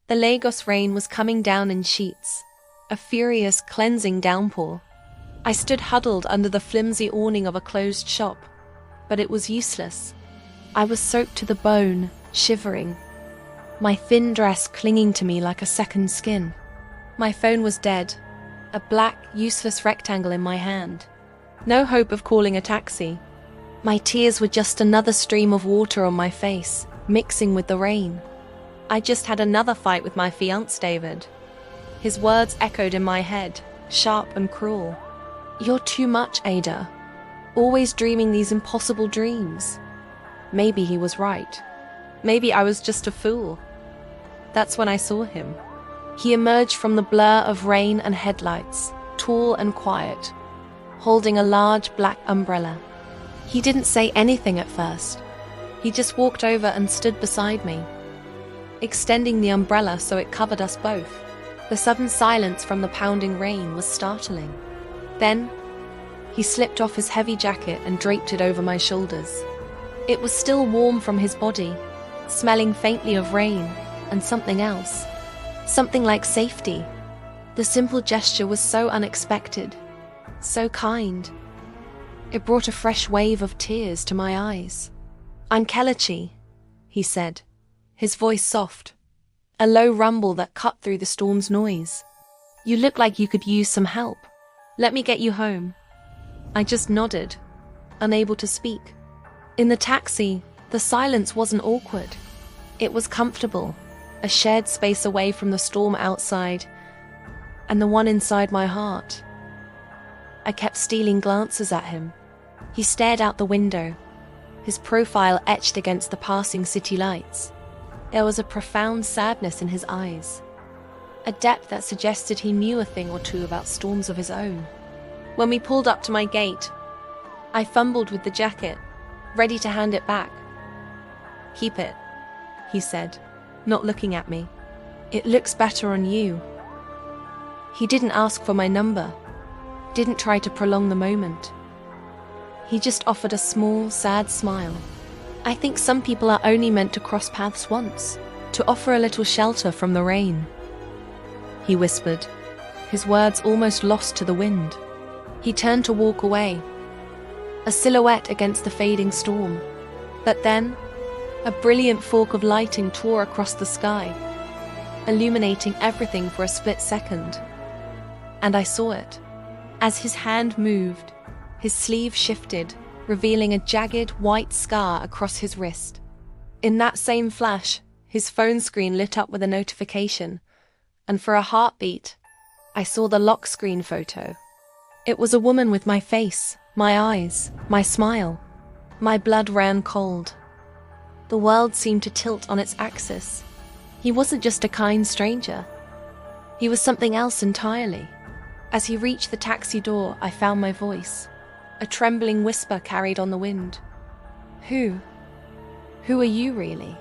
The Lagos rain was coming down in sheets, a furious, cleansing downpour. I stood huddled under the flimsy awning of a closed shop, but it was useless. I was soaked to the bone, shivering, my thin dress clinging to me like a second skin. My phone was dead, a black, useless rectangle in my hand. No hope of calling a taxi. My tears were just another stream of water on my face, mixing with the rain. I just had another fight with my fiancé, David. His words echoed in my head, sharp and cruel. "You're too much, Ada. Always dreaming these impossible dreams." Maybe he was right. Maybe I was just a fool. That's when I saw him. He emerged from the blur of rain and headlights, tall and quiet, holding a large black umbrella. He didn't say anything at first. He just walked over and stood beside me, extending the umbrella so it covered us both. The sudden silence from the pounding rain was startling. Then, he slipped off his heavy jacket and draped it over my shoulders. It was still warm from his body, smelling faintly of rain and something else. Something like safety. The simple gesture was so unexpected, so kind. It brought a fresh wave of tears to my eyes. "I'm Kelechi," he said, his voice soft, a low rumble that cut through the storm's noise. "You look like you could use some help. Let me get you home." I just nodded, unable to speak. In the taxi, the silence wasn't awkward. It was comfortable, a shared space away from the storm outside and the one inside my heart. I kept stealing glances at him. He stared out the window, his profile etched against the passing city lights. There was a profound sadness in his eyes, a depth that suggested he knew a thing or two about storms of his own. When we pulled up to my gate, I fumbled with the jacket, ready to hand it back. "Keep it," he said, not looking at me. "It looks better on you." He didn't ask for my number, didn't try to prolong the moment. He just offered a small, sad smile. "I think some people are only meant to cross paths once, to offer a little shelter from the rain," he whispered, his words almost lost to the wind. He turned to walk away, a silhouette against the fading storm. But then, a brilliant fork of lighting tore across the sky, illuminating everything for a split second. And I saw it. As his hand moved, his sleeve shifted, revealing a jagged white scar across his wrist. In that same flash, his phone screen lit up with a notification, and for a heartbeat, I saw the lock screen photo. It was a woman with my face, my eyes, my smile. My blood ran cold. The world seemed to tilt on its axis. He wasn't just a kind stranger. He was something else entirely. As he reached the taxi door, I found my voice. A trembling whisper carried on the wind. Who are you really?"